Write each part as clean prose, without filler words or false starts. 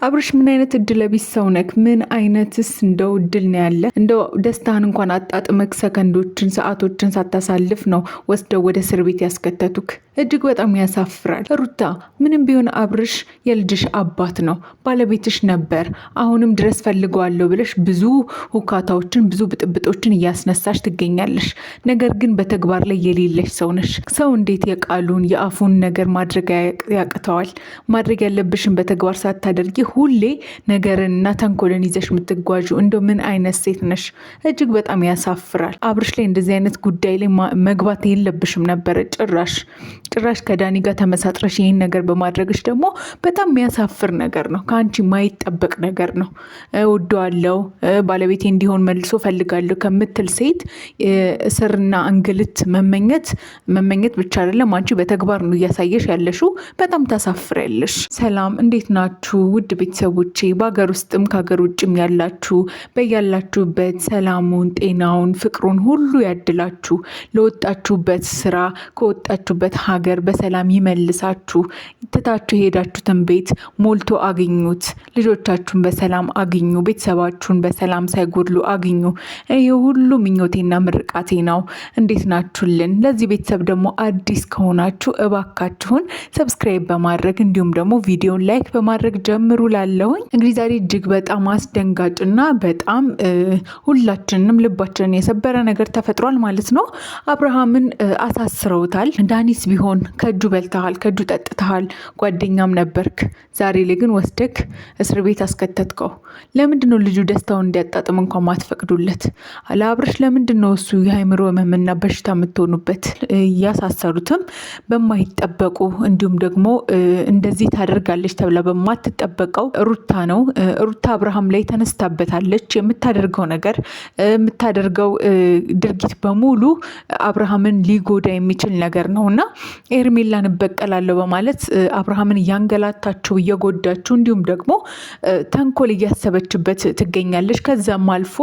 አብርሽ ምን አይነት እድለ ቢስ ሰው ነክ? ምን አይነትስ እንደው እድል ነው ያለ? እንደው ደስታህን እንኳን አጣጥመክ ሰከንዶችን ሰዓቶችን ሳታሳልፍ ነው ወስደው ወደ እስር ቤት ያስከተቱክ። እጅግ በጣም ያሳፍራል። ሩታ ምንም ቢሆን አብርሽ የልጅሽ አባት ነው፣ ባለቤትሽ ነበር። አሁንም ድረስ ፈልገዋለሁ ብለሽ ብዙ ሁካታዎችን ብዙ ብጥብጦችን እያስነሳሽ ትገኛለሽ። ነገር ግን በተግባር ላይ የሌለሽ ሰው ነሽ። ሰው እንዴት የቃሉን የአፉን ነገር ማድረግ ያቅተዋል? ማድረግ ያለብሽን በተግባር ሳታደርጊ ሁሌ ነገርንና ተንኮልን ይዘሽ የምትጓዡ እንደው ምን አይነት ሴት ነሽ? እጅግ በጣም ያሳፍራል። አብርሽ ላይ እንደዚህ አይነት ጉዳይ ላይ መግባት የለብሽም ነበረ። ጭራሽ ከዳኒ ጋር ተመሳጥረሽ ይህን ነገር በማድረግሽ ደግሞ በጣም የሚያሳፍር ነገር ነው። ከአንቺ የማይጠበቅ ነገር ነው። ወደዋለው ባለቤቴ እንዲሆን መልሶ ፈልጋለሁ ከምትል ሴት እስርና እንግልት መመኘት ብቻ አይደለም፣ አንቺ በተግባር ነው እያሳየሽ ያለሽው። በጣም ታሳፍሪያለሽ። ሰላም፣ እንዴት ናችሁ ውድ ቤተሰቦቼ? በሀገር ውስጥም ከሀገር ውጭም ያላችሁ በያላችሁበት ሰላሙን፣ ጤናውን፣ ፍቅሩን ሁሉ ያድላችሁ። ለወጣችሁበት ስራ ከወጣችሁበት ሀገር በሰላም ይመልሳችሁ። ትታችሁ የሄዳችሁትን ቤት ሞልቶ አግኙት። ልጆቻችሁን በሰላም አግኙ። ቤተሰባችሁን በሰላም ሳይጎድሉ አግኙ። ይህ ሁሉ ምኞቴና ምርቃቴ ነው። እንዴት ናችሁልን? ለዚህ ቤተሰብ ደግሞ አዲስ ከሆናችሁ እባካችሁን ሰብስክራይብ በማድረግ እንዲሁም ደግሞ ቪዲዮን ላይክ በማድረግ ጀምሩ ላለሁኝ። እንግዲህ ዛሬ እጅግ በጣም አስደንጋጭና በጣም ሁላችንም ልባችንን የሰበረ ነገር ተፈጥሯል ማለት ነው። አብርሃምን አሳስረውታል። ዳኒስ ቢሆን ከእጁ በልተሃል፣ ከእጁ ጠጥተሃል፣ ጓደኛም ነበርክ። ዛሬ ላይ ግን ወስደክ እስር ቤት አስከተትከው። ለምንድን ነው ልጁ ደስታውን እንዲያጣጥም እንኳን ማትፈቅዱለት? ለአብርሽ ለምንድን ነው እሱ የአእምሮ ህመምና በሽታ የምትሆኑበት? እያሳሰሩትም በማይጠበቁ እንዲሁም ደግሞ እንደዚህ ታደርጋለች ተብላ በማትጠበቀው ሩታ ነው። ሩታ አብርሃም ላይ ተነስታበታለች። የምታደርገው ነገር የምታደርገው ድርጊት በሙሉ አብርሃምን ሊጎዳ የሚችል ነገር ነው እና ኤርሜላን እበቀላለሁ በማለት አብርሃምን እያንገላታችሁ እየጎዳችሁ እንዲሁም ደግሞ ተንኮል እያሰበችበት ትገኛለች። ከዛም አልፎ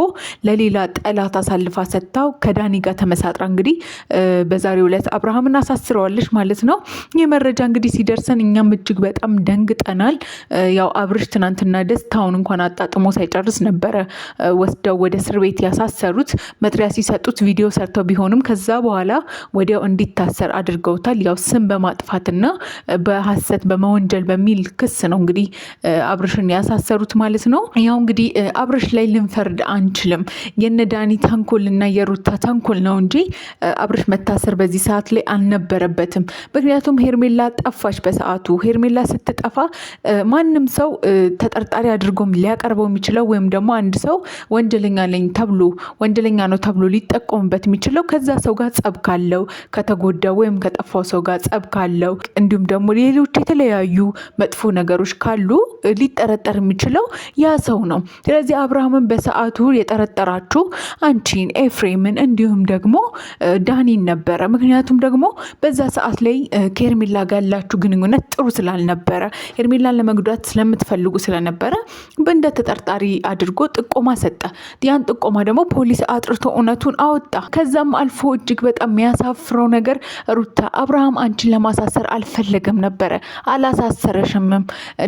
ለሌላ ጠላት አሳልፋ ሰጥታው ከዳኒ ጋር ተመሳጥራ እንግዲህ በዛሬው ዕለት አብርሃምን አሳስረዋለች ማለት ነው። ይህ መረጃ እንግዲህ ሲደርሰን እኛም እጅግ በጣም ደንግጠናል። ያው አብርሽ ትናንትና ደስታውን እንኳን አጣጥሞ ሳይጨርስ ነበረ ወስደው ወደ እስር ቤት ያሳሰሩት። መጥሪያ ሲሰጡት ቪዲዮ ሰርተው ቢሆንም ከዛ በኋላ ወዲያው እንዲታሰር አድርገውታል። ያው ስም በማጥፋትና በሐሰት በመወንጀል በሚል ክስ ነው እንግዲህ አብርሽን ያሳሰሩት ማለት ነው። ያው እንግዲህ አብርሽ ላይ ልንፈርድ አንችልም። የነዳኒ ተንኮልና የሩታ ተንኮል ነው እንጂ አብርሽ መታሰር በዚህ ሰዓት ላይ አልነበረበትም። ምክንያቱም ሄርሜላ ጠፋች። በሰዓቱ ሄርሜላ ስትጠፋ ማንም ሰው ተጠርጣሪ አድርጎም ሊያቀርበው የሚችለው ወይም ደግሞ አንድ ሰው ወንጀለኛ ነው ተብሎ ሊጠቆምበት የሚችለው ከዛ ሰው ጋር ጸብ ካለው፣ ከተጎዳ ወይም ከጠፋው ሰው ጋር ጸብ ካለው እንዲሁም ደግሞ ሌሎች የተለያዩ መጥፎ ነገሮች ካሉ ሊጠረጠር የሚችለው ያ ሰው ነው። ስለዚህ አብርሃምን በሰዓቱ የጠረጠራችሁ አንቺን፣ ኤፍሬምን እንዲሁም ደግሞ ዳኒን ነበረ። ምክንያቱም ደግሞ በዛ ሰዓት ላይ ከሄርሜላ ጋር ያላችሁ ግንኙነት ጥሩ ስላልነበረ ሄርሜላን ለመጉዳት ስለምትፈልጉ ስለነበረ በእንደ ተጠርጣሪ አድርጎ ጥቆማ ሰጠ። ያን ጥቆማ ደግሞ ፖሊስ አጥርቶ እውነቱን አወጣ። ከዛም አልፎ እጅግ በጣም የሚያሳፍረው ነገር ሩታ አብርሃም አንቺን ለማሳሰር አልፈለገም ነበረ፣ አላሳሰረሽምም።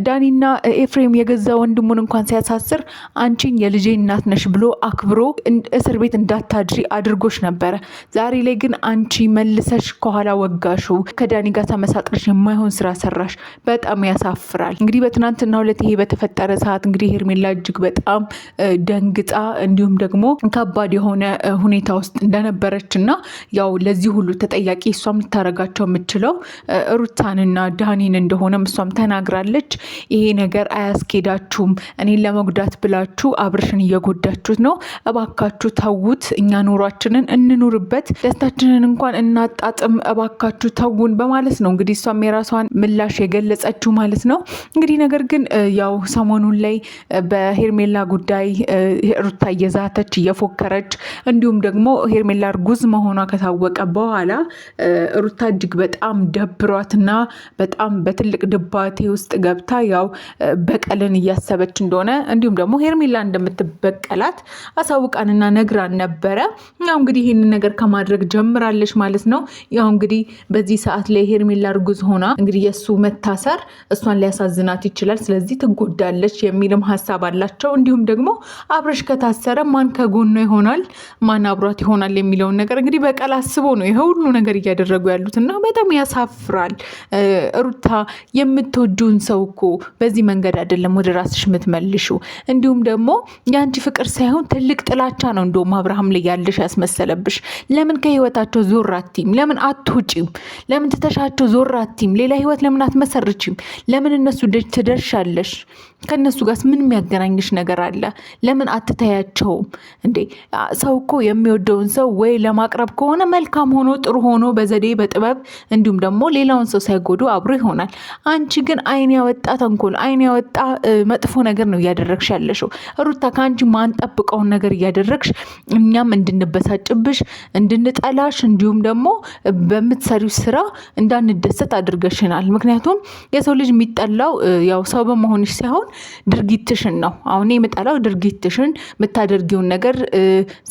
ዳኒና ኤፍሬም የገዛ ወንድሙን እንኳን ሲያሳስር አንቺን የልጄ እናት ነሽ ብሎ አክብሮ እስር ቤት እንዳታድሪ አድርጎሽ ነበረ። ዛሬ ላይ ግን አንቺ መልሰሽ ከኋላ ወጋሹ፣ ከዳኒ ጋር ተመሳጥረሽ የማይሆን ስራ ሰራሽ። በጣም ያሳፍራል። እንግዲህ በትናንትናው ዕለት ይሄ በተፈጠረ ሰዓት እንግዲህ ሄርሜላ እጅግ በጣም ደንግጣ እንዲሁም ደግሞ ከባድ የሆነ ሁኔታ ውስጥ እንደነበረች እና ያው ለዚህ ሁሉ ተጠያቂ እሷም ልታረጋቸው የምችለው ሩታንና ዳኒን እንደሆነም እሷም ተናግራለች። ይሄ ነገር አያስኬዳችሁም፣ እኔን ለመጉዳት ብላችሁ አብርሽን እየጎዳችሁት ነው፣ እባካችሁ ተዉት፣ እኛ ኑሯችንን እንኑርበት፣ ደስታችንን እንኳን እናጣጥም፣ እባካችሁ ተውን በማለት ነው እንግዲህ እሷም የራሷን ምላሽ የገለጸችው ማለት ነው። እንግዲህ ነገር ግን ያው ሰሞኑን ላይ በሄርሜላ ጉዳይ ሩታ እየዛተች እየፎከረች እንዲሁም ደግሞ ሄርሜላ እርጉዝ መሆኗ ከታወቀ በኋላ ሩታ እጅግ በጣም ደብሯትና በጣም በትልቅ ድባቴ ውስጥ ገብታ ያው በቀልን እያሰበች እንደሆነ እንዲሁም ደግሞ ሄርሜላ እንደምትበቀላት አሳውቃንና ነግራን ነበረ። ያው እንግዲህ ይህንን ነገር ከማድረግ ጀምራለች ማለት ነው። ያው እንግዲህ በዚህ ሰዓት ላይ ሄርሜላ እርጉዝ ሆና እንግዲህ የእሱ መታሰር እሷን ሊያሳዝናት ይችላል። ስለዚህ ትጎዳለች የሚልም ሀሳብ አላቸው። እንዲሁም ደግሞ አብርሽ ከታሰረ ማን ከጎኗ ይሆናል፣ ማን አብሯት ይሆናል የሚለውን ነገር እንግዲህ በቀል አስበው ነው ይሄ ሁሉ ነገር እያደረጉ ያሉት እና በጣም ያሳፍራል። ሩታ የምትወጂውን ሰው እኮ በዚህ መንገድ አይደለም ወደ ራስሽ የምትመልሹ። እንዲሁም ደግሞ የአንቺ ፍቅር ሳይሆን ትልቅ ጥላቻ ነው እንደውም አብርሃም ላይ ያለሽ ያስመሰለብሽ። ለምን ከህይወታቸው ዞር አትይም? ለምን አትውጪም? ለምን ትተሻቸው ዞር አትይም? ሌላ ህይወት ለምን አትመሰርችም? ለምን እነሱ ደጅ ትደርሻለሽ? ከእነሱ ጋር ምን የሚያገናኝሽ ነገር አለ? ለምን አትታያቸውም እንዴ? ሰው እኮ የሚወደውን ሰው ወይ ለማቅረብ ከሆነ መልካም ሆኖ ጥሩ ሆኖ በዘዴ በጥበብ እንዲሁም ደግሞ ሌላውን ሰው ሳይጎዱ አብሮ ይሆናል። አንቺ ግን አይን ያወጣ ተንኮል፣ አይን ያወጣ መጥፎ ነገር ነው እያደረግሽ ያለሽው ሩታ። ከአንቺ ማንጠብቀውን ነገር እያደረግሽ እኛም እንድንበሳጭብሽ፣ እንድንጠላሽ እንዲሁም ደግሞ በምትሰሪው ስራ እንዳንደሰት አድርገሽናል። ምክንያቱም የሰው ልጅ የሚጠላው ያው ሰው በመሆንሽ ሳይሆን ድርጊትሽን ነው። አሁን የምጠላው ድርጊትሽን፣ የምታደርጊውን ነገር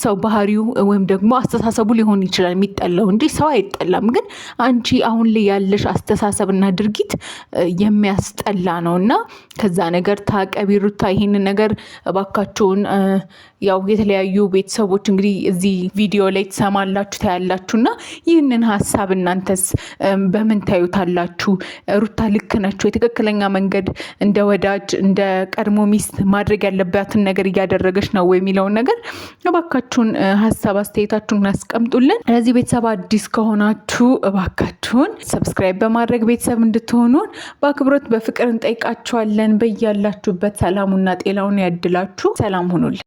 ሰው ባህሪው ወይም ደግሞ አስተሳሰቡ ሊሆን ይችላል የሚጠላው እንጂ ሰው አይጠላም። ግን አንቺ አሁን ላይ ያለሽ አስተሳሰብና ድርጊት የሚያስጠላ ነው እና ከዛ ነገር ታቀቢ ሩታ። ይሄንን ነገር እባካችሁን ያው የተለያዩ ቤተሰቦች እንግዲህ እዚህ ቪዲዮ ላይ ትሰማላችሁ ታያላችሁና ይህንን ሀሳብ እናንተስ በምን ታዩታላችሁ? ሩታ ልክ ነች ወይ? ትክክለኛ መንገድ እንደ ወዳጅ እንደ ቀድሞ ሚስት ማድረግ ያለባትን ነገር እያደረገች ነው ወይ የሚለውን ነገር እባካችሁን ሀሳብ አስተያየታችሁን አስቀምጡልን። ለዚህ ቤተሰብ አዲስ ከሆናችሁ እባካችሁን ሰብስክራይብ በማድረግ ቤተሰብ እንድትሆኑን በአክብሮት በፍቅር እንጠይቃችኋለን። በያላችሁበት ሰላሙና ጤናውን ያድላችሁ። ሰላም ሁኑልን።